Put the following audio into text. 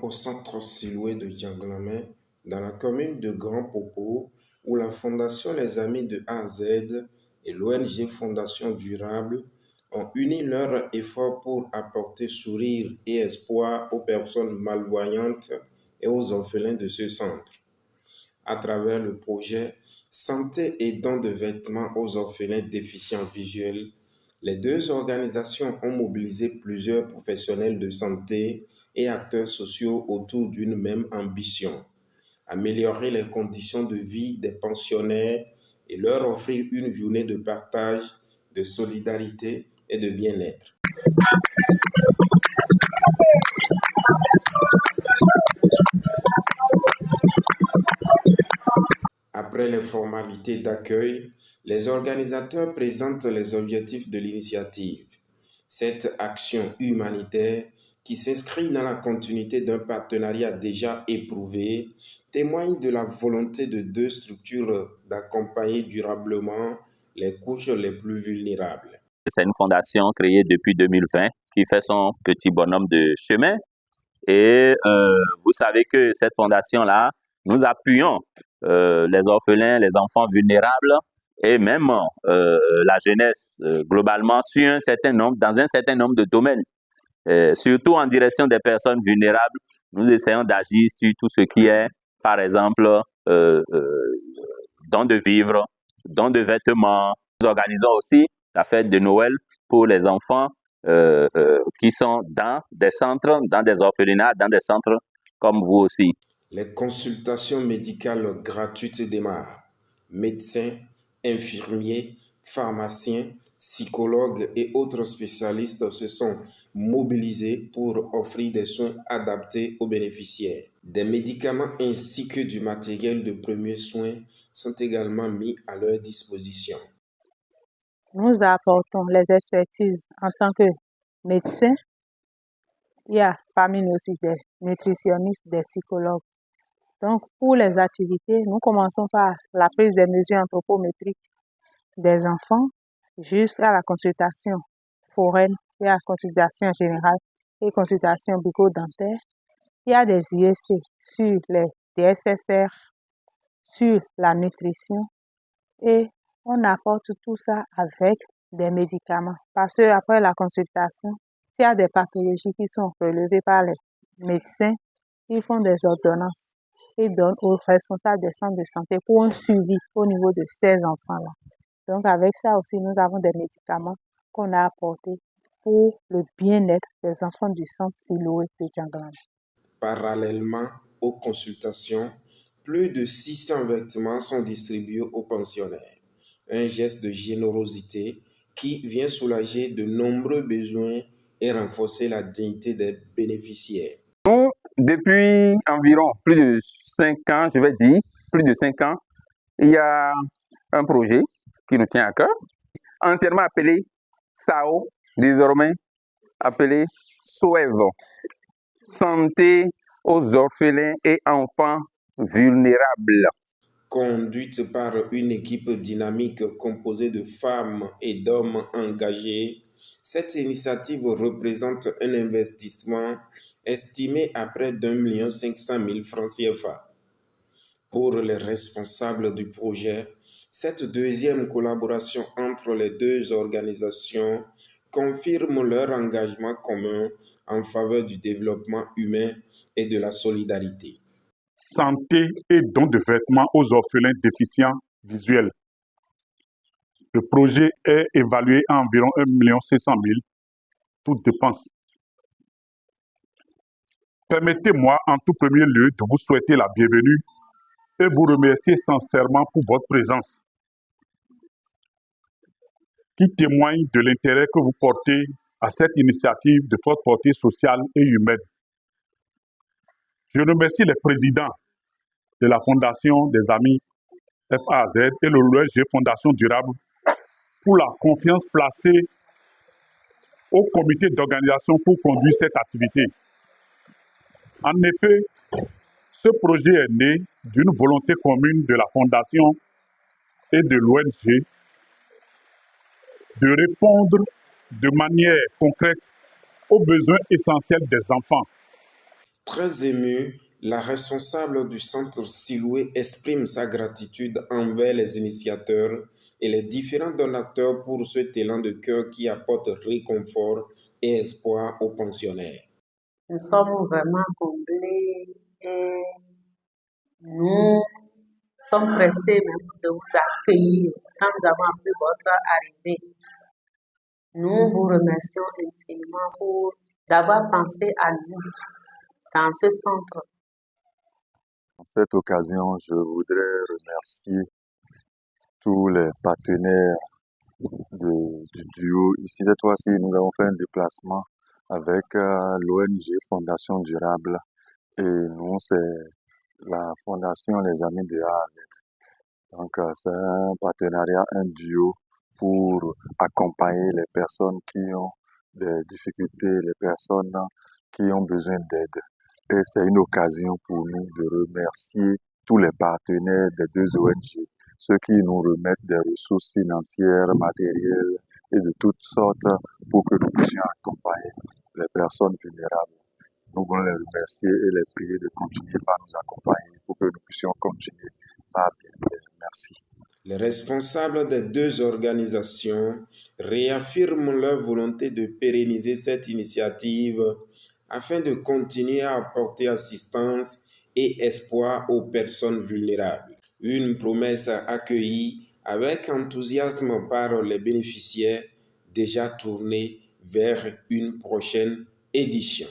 au centre Siloué de Djanglamé, dans la commune de Grand Popo, où la Fondation Les Amis de A à Z et l'ONG Fondation Durable ont uni leurs efforts pour apporter sourire et espoir aux personnes malvoyantes et aux orphelins de ce centre. À travers le projet Santé et dons de vêtements aux orphelins déficients visuels, les deux organisations ont mobilisé plusieurs professionnels de santé et acteurs sociaux autour d'une même ambition: améliorer les conditions de vie des pensionnaires et leur offrir une journée de partage, de solidarité et de bien-être. Après les formalités d'accueil, les organisateurs présentent les objectifs de l'initiative. Cette action humanitaire, qui s'inscrit dans la continuité d'un partenariat déjà éprouvé, témoigne de la volonté de deux structures d'accompagner durablement les couches les plus vulnérables. C'est une fondation créée depuis 2020 qui fait son petit bonhomme de chemin. Et vous savez que cette fondation-là, nous appuyons les orphelins, les enfants vulnérables et même la jeunesse globalement dans un certain nombre de domaines. Surtout en direction des personnes vulnérables, nous essayons d'agir sur tout ce qui est, par exemple, dons de vivres, dons de vêtements. Nous organisons aussi la fête de Noël pour les enfants qui sont dans des centres, dans des orphelinats, dans des centres comme vous aussi. Les consultations médicales gratuites démarrent. Médecins, infirmiers, pharmaciens, psychologues et autres spécialistes se sont mobilisés pour offrir des soins adaptés aux bénéficiaires. Des médicaments ainsi que du matériel de premiers soins sont également mis à leur disposition. Nous apportons les expertises en tant que médecins. Il y a parmi nous aussi des nutritionnistes, des psychologues. Donc, pour les activités, nous commençons par la prise des mesures anthropométriques des enfants jusqu'à la consultation foraine, il y a la consultation générale et consultation bucco-dentaire. Il y a des IEC sur les DSSR, sur la nutrition et on apporte tout ça avec des médicaments. Parce qu'après la consultation, s'il y a des pathologies qui sont relevées par les médecins, ils font des ordonnances et donnent aux responsables des centres de santé pour un suivi au niveau de ces enfants-là. Donc avec ça aussi, nous avons des médicaments qu'on a apportés pour le bien-être des enfants du centre Siloué de Djanglamé. Parallèlement aux consultations, plus de 600 vêtements sont distribués aux pensionnaires. Un geste de générosité qui vient soulager de nombreux besoins et renforcer la dignité des bénéficiaires. Nous, depuis environ plus de 5 ans, plus de 5 ans, il y a un projet qui nous tient à cœur, anciennement appelé SAO, désormais appelé SOEV, Santé aux orphelins et enfants vulnérables. Conduite par une équipe dynamique composée de femmes et d'hommes engagés, cette initiative représente un investissement estimé à près d'1,5 million francs CFA. Pour les responsables du projet, cette deuxième collaboration entre les deux organisations confirme leur engagement commun en faveur du développement humain et de la solidarité. Santé et dons de vêtements aux orphelins déficients visuels. Le projet est évalué à environ 1,5 million, toutes dépenses. Permettez-moi en tout premier lieu de vous souhaiter la bienvenue et vous remercier sincèrement pour votre présence, qui témoigne de l'intérêt que vous portez à cette initiative de forte portée sociale et humaine. Je remercie les présidents de la Fondation des Amis FAZ et l'ONG Fondation Durable pour la confiance placée au comité d'organisation pour conduire cette activité. En effet, ce projet est né d'une volonté commune de la Fondation et de l'ONG de répondre de manière concrète aux besoins essentiels des enfants. Très émue, la responsable du centre Siloué exprime sa gratitude envers les initiateurs et les différents donateurs pour cet élan de cœur qui apporte réconfort et espoir aux pensionnaires. Nous sommes vraiment comblés et nous sommes pressés même de vous accueillir quand nous avons appris votre arrivée. Nous vous remercions infiniment d'avoir pensé à nous dans ce centre. En cette occasion, je voudrais remercier tous les partenaires du duo. Ici, cette fois-ci, nous avons fait un déplacement avec l'ONG Fondation Durable et nous, c'est la Fondation Les Amis de Harvard. Donc, c'est un partenariat, un duo pour accompagner les personnes qui ont des difficultés, les personnes qui ont besoin d'aide. Et c'est une occasion pour nous de remercier tous les partenaires des deux ONG, ceux qui nous remettent des ressources financières, matérielles et de toutes sortes pour que nous puissions accompagner les personnes vulnérables. Nous voulons les remercier et les prier de continuer par nous accompagner pour que nous puissions continuer par bien faire. Merci. Les responsables des deux organisations réaffirment leur volonté de pérenniser cette initiative afin de continuer à apporter assistance et espoir aux personnes vulnérables. Une promesse accueillie avec enthousiasme par les bénéficiaires déjà tournés vers une prochaine édition.